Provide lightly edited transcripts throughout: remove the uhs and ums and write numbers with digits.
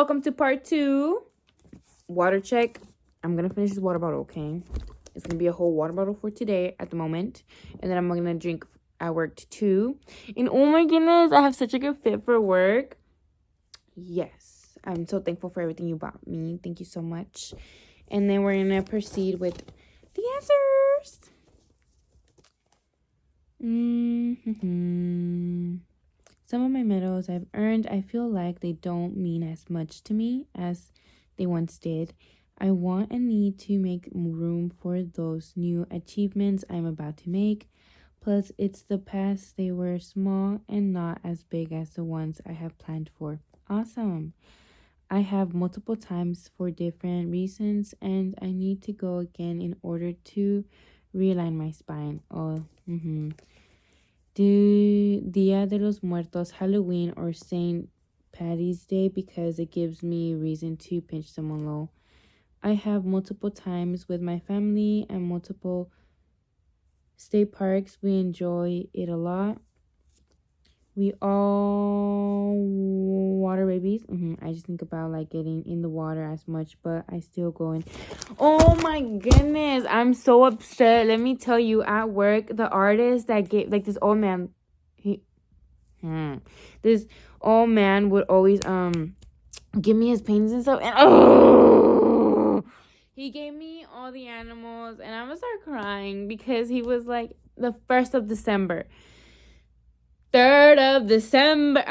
Welcome to part 2. Water check. I'm gonna finish this water bottle, okay? It's gonna be a whole water bottle for today at the moment. And then I'm gonna drink at work too. And oh my goodness, I have such a good fit for work. Yes. I'm so thankful for everything you bought me. Thank you so much. And then we're gonna proceed with the answers. Some of my medals I've earned, I feel like they don't mean as much to me as they once did. I want and need to make room for those new achievements I'm about to make. Plus, it's the past. They were small and not as big as the ones I have planned for. Awesome. I have multiple times for different reasons, and I need to go again in order to realign my spine. Dia de los Muertos, Halloween, or St. Patty's Day because it gives me reason to pinch someone low. I have multiple times with my family and multiple state parks. We enjoy it a lot. We all water babies. I just think about like getting in the water as much, but I still go in. Oh my goodness, I'm so upset. Let me tell you, at work, the artist that gave like this old man, this old man would always give me his paintings and stuff, and he gave me all the animals, and I'm gonna start crying because he was like the 1st of December. 3rd of December.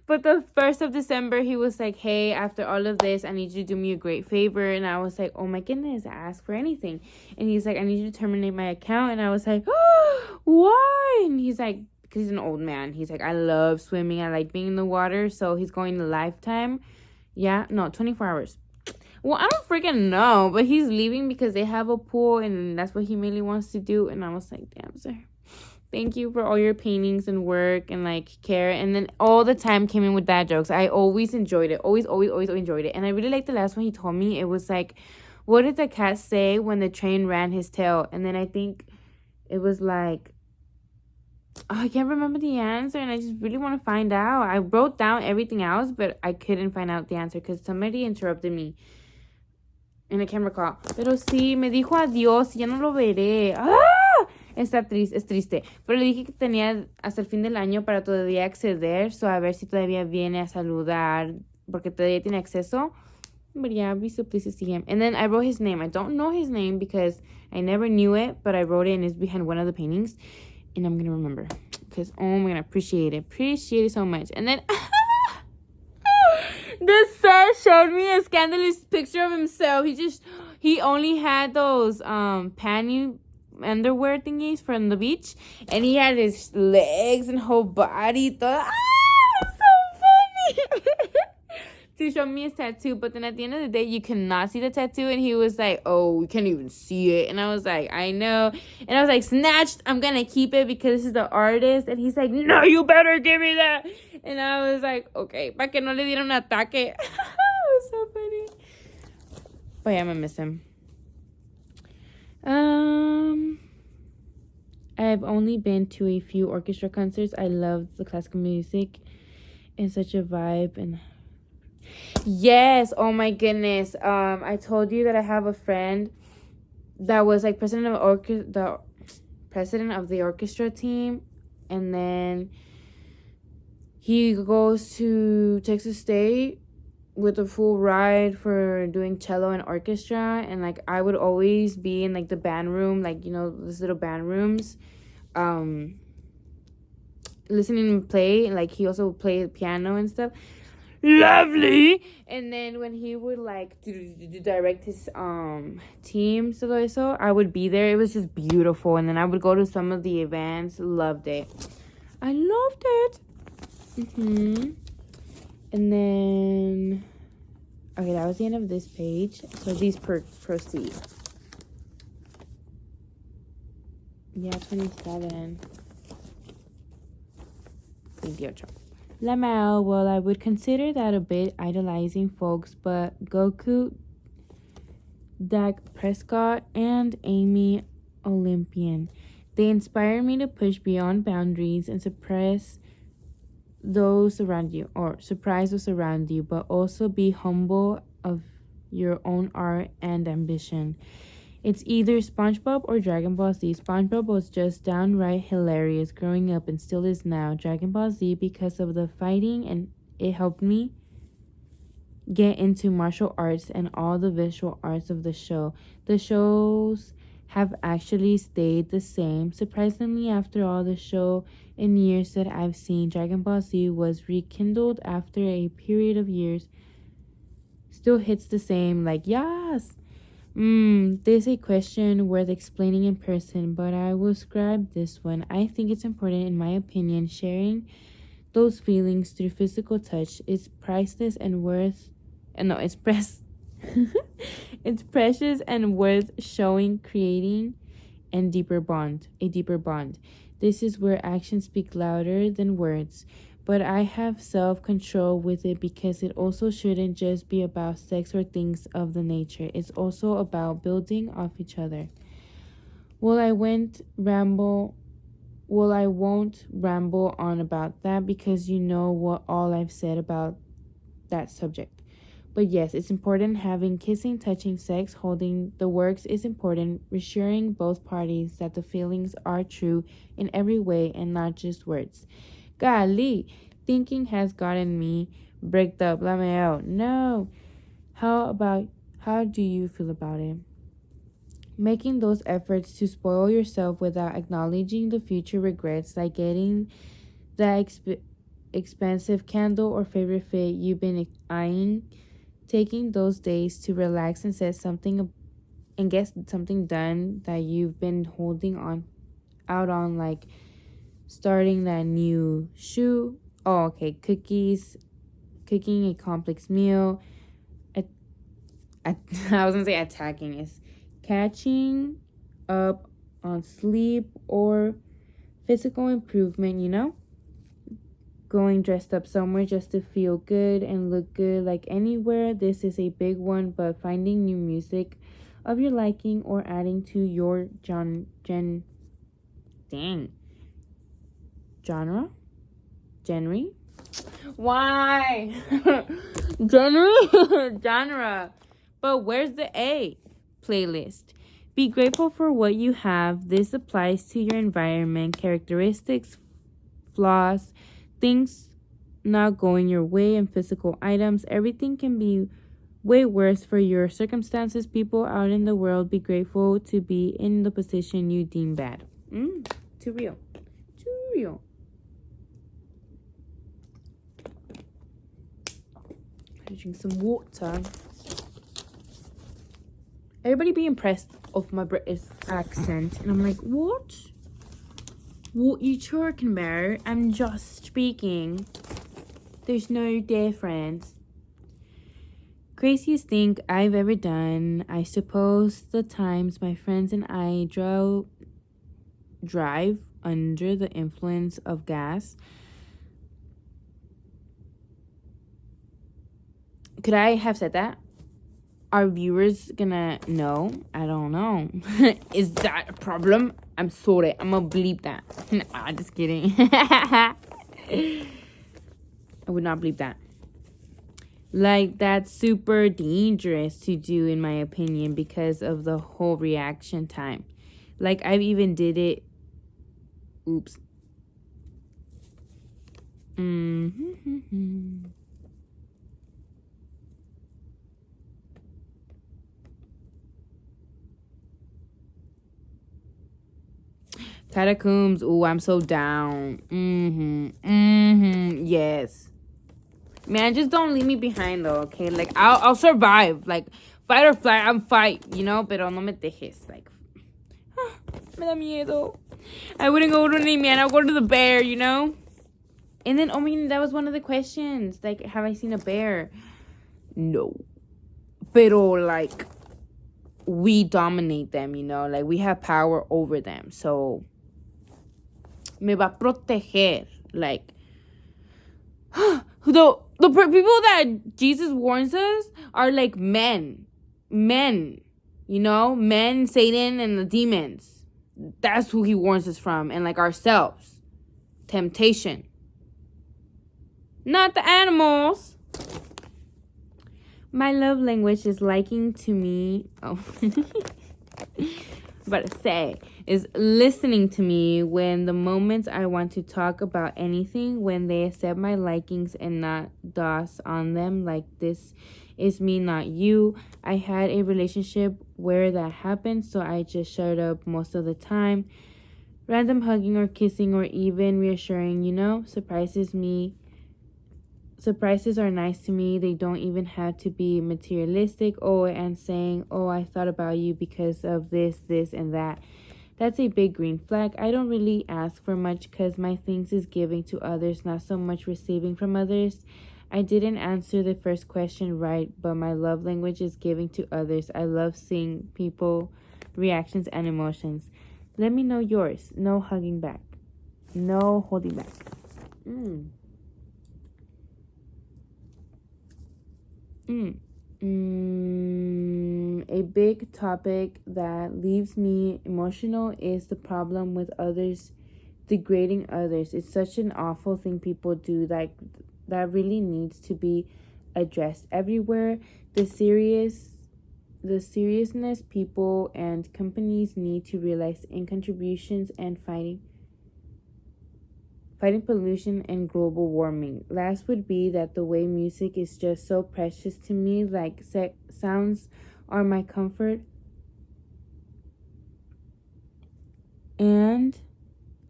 But the 1st of December, he was like, hey, after all of this, I need you to do me a great favor. And I was like, oh my goodness, ask for anything. And he's like, I need you to terminate my account. And I was like, oh, why? And he's like, because he's an old man. He's like, I love swimming. I like being in the water. So he's going to Lifetime. 24 hours. Well, I don't freaking know. But he's leaving because they have a pool. And that's what he mainly wants to do. And I was like, damn, sir. Thank you for all your paintings and work and like care. And then all the time came in with dad jokes. I always enjoyed it. Always enjoyed it. And I really liked the last one he told me. It was like, what did the cat say when the train ran his tail? And then I think it was like, I can't remember the answer. And I just really want to find out. I wrote down everything else, but I couldn't find out the answer because somebody interrupted me. And I can't recall. Pero sí, me dijo adiós. Ya no lo veré. Es triste. Pero le dije que tenía hasta el fin del año para todavía acceder. So a ver si todavía viene a saludar. Porque todavía tiene acceso. But yeah, I'd be so pleased to see him. And then I wrote his name. I don't know his name because I never knew it. But I wrote it and it's behind one of the paintings. And I'm going to remember. Because, oh my God, I appreciate it. Appreciate it so much. And then the sir showed me a scandalous picture of himself. He only had those panty underwear thingies from the beach, and he had his legs and whole body. It's so funny. To show me his tattoo, but then at the end of the day, you cannot see the tattoo, and he was like, oh, you can't even see it. And I was like, I know. And I was like, snatched, I'm gonna keep it because this is the artist. And he's like, no, you better give me that. And I was like, okay, para que no le diera un ataque. It was so funny. But yeah, I'm gonna miss him. I've only been to a few orchestra concerts. I love the classical music and such a vibe. And yes, oh my goodness. I told you that I have a friend that was like president of the orchestra team, and then he goes to Texas State with a full ride for doing cello and orchestra. And like I would always be in like the band room, like, you know, those little band rooms, listening and play. And like he also would play the piano and stuff. Lovely. And then when he would like direct his team, so I would be there. It was just beautiful. And then I would go to some of the events. Loved it. I loved it. And then, okay, that was the end of this page. So these proceed. Yeah, 27. 28. Lamau, well, I would consider that a bit idolizing folks, but Goku, Dak Prescott, and Amy Olympian. They inspire me to push beyond boundaries and suppress those around you, or surprise those around you, but also be humble of your own art and ambition. It's either SpongeBob or Dragon Ball Z. SpongeBob was just downright hilarious growing up and still is now. Dragon Ball Z because of the fighting, and it helped me get into martial arts and all the visual arts of the show. The shows have actually stayed the same. Surprisingly, after all the show and years that I've seen, Dragon Ball Z was rekindled after a period of years. Still hits the same, like, yes. This is a question worth explaining in person, but I will scribe this one. I think it's important, in my opinion, sharing those feelings through physical touch is priceless and worth. It's precious and worth showing, creating, and a deeper bond. This is where actions speak louder than words. But I have self-control with it because it also shouldn't just be about sex or things of the nature. It's also about building off each other. Well, I won't ramble on about that because you know what all I've said about that subject. But yes, it's important having kissing, touching, sex, holding the works is important, reassuring both parties that the feelings are true in every way and not just words. Golly, thinking has gotten me bricked up. Let me out. No. How do you feel about it? Making those efforts to spoil yourself without acknowledging the future regrets, like getting that expensive candle or favorite fit you've been eyeing, taking those days to relax and get something done that you've been holding out on, like starting that new shoe. Cooking a complex meal. I was gonna say attacking is catching up on sleep or physical improvement, going dressed up somewhere just to feel good and look good, like anywhere. This is a big one, but finding new music of your liking or adding to your genre. Why? Genre. But where's the A? Playlist. Be grateful for what you have. This applies to your environment, characteristics, flaws, things not going your way, and physical items. Everything can be way worse for your circumstances. People out in the world, be grateful to be in the position you deem bad. Too real. I drink some water. Everybody be impressed of my British accent, and I'm like, what you talking about? I'm just speaking. There's no difference. Craziest thing I've ever done, I suppose, the times my friends and I drive under the influence of gas. Could I have said that? Are viewers gonna know? I don't know. Is that a problem? I'm sorry. I'm gonna bleep that. Nah, just kidding. I would not bleep that. Like, that's super dangerous to do, in my opinion, because of the whole reaction time. Like, I've even did it. Oops. Catacombs. Ooh, I'm so down. Yes. Man, just don't leave me behind, though, okay? Like, I'll survive. Like, fight or flight, I'm fight, Pero no me dejes. Like, me da miedo. I wouldn't go to any man. I'll go to the bear, And then, that was one of the questions. Like, have I seen a bear? No. Pero, like, we dominate them, Like, we have power over them. So, me va a proteger. Like, the people that Jesus warns us are like men, men, Satan and the demons. That's who he warns us from, and like ourselves, temptation. not the animals. My love language is liking to me. Oh, about to say is listening to me when the moments I want to talk about anything, when they accept my likings and not DOS on them, like this is me, not you. I had a relationship where that happened, so I just shut up most of the time. Random hugging or kissing or even reassuring, surprises are nice to me. They don't even have to be materialistic. Oh, and saying, oh, I thought about you because of this, and that. That's a big green flag. I don't really ask for much because my things is giving to others, not so much receiving from others. I didn't answer the first question right, but my love language is giving to others. I love seeing people reactions and emotions. Let me know yours. No hugging back. No holding back. A big topic that leaves me emotional is the problem with others degrading others. It's such an awful thing people do that really needs to be addressed everywhere. The seriousness people and companies need to realize in contributions and fighting pollution and global warming. Last would be that the way music is just so precious to me, like sounds are my comfort. And,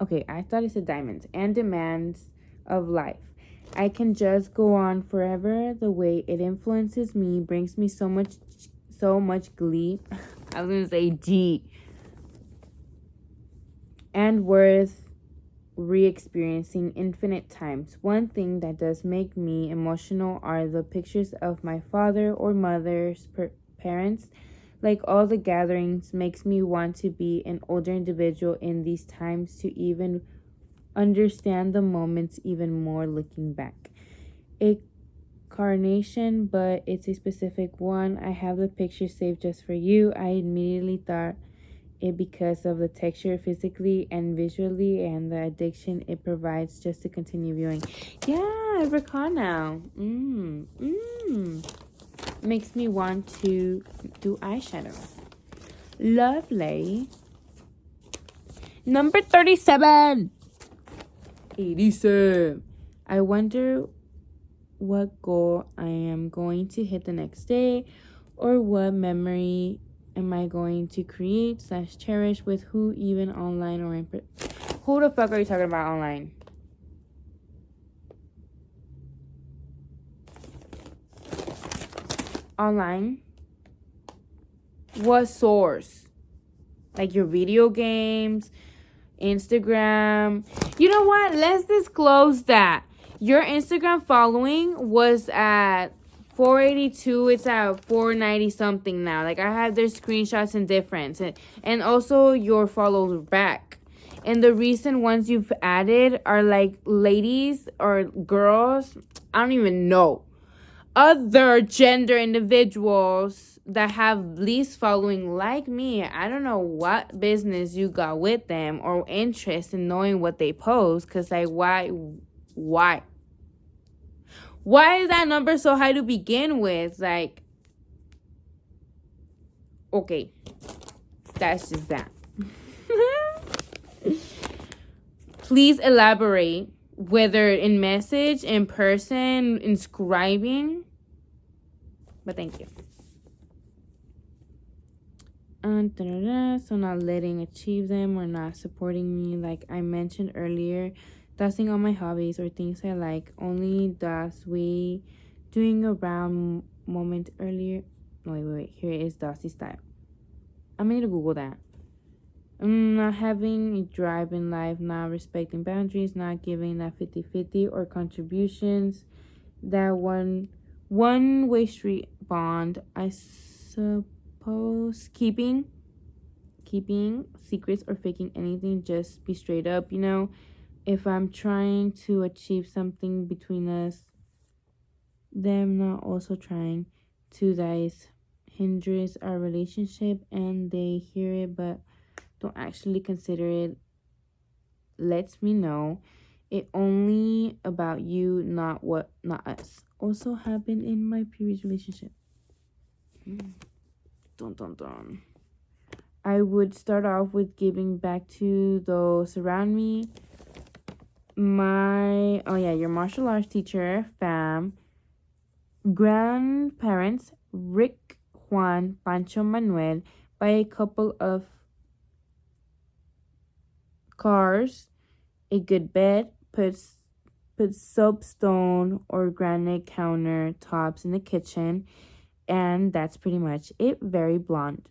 okay, I thought it said diamonds, and demands of life. I can just go on forever. The way it influences me brings me so much glee. I was going to say G. And worth re-experiencing infinite times. One thing that does make me emotional are the pictures of my father or mother's parents. Like all the gatherings makes me want to be an older individual in these times to even understand the moments even more looking back. A carnation, but it's a specific one. I have the picture saved just for you. I immediately thought it because of the texture physically and visually and the addiction it provides just to continue viewing. Yeah, I recall now. Makes me want to do eyeshadow. Lovely. Number 37. 87. I wonder what goal I am going to hit the next day, or what memory am I going to create / cherish with who, even online or in who the fuck are you talking about online? Online? What source? Like your video games, Instagram? You know what? Let's disclose that. Your Instagram following was at 482. It's at 490 something now. Like I have their screenshots and difference, and also your follows back. And the recent ones you've added are like ladies or girls. I don't even know. Other gender individuals that have least following like me. I don't know what business you got with them or interest in knowing what they post. Because like why is that number so high to begin with? Like, okay, that's just that. Please elaborate, whether in message, in person, inscribing. But thank you. So not letting achieve them or not supporting me, like I mentioned earlier. Dusting on my hobbies or things I like. Only thus we doing a round moment earlier. No, wait. Here is Dusty style. I'm going to Google that. Not having a drive in life, not respecting boundaries, not giving that 50-50 or contributions. That one-way street bond, I suppose. Keeping secrets or faking anything. Just be straight up, If I'm trying to achieve something between us, them not also trying to guys hinders our relationship, and they hear it but don't actually consider it, lets me know It only about you, not us. Also happened in my previous relationship. Dun, dun, dun. I would start off with giving back to those around me. Your martial arts teacher, fam, grandparents, Rick, Juan, Pancho, Manuel, buy a couple of cars, a good bed, put soapstone or granite countertops in the kitchen, and that's pretty much it. Very blonde.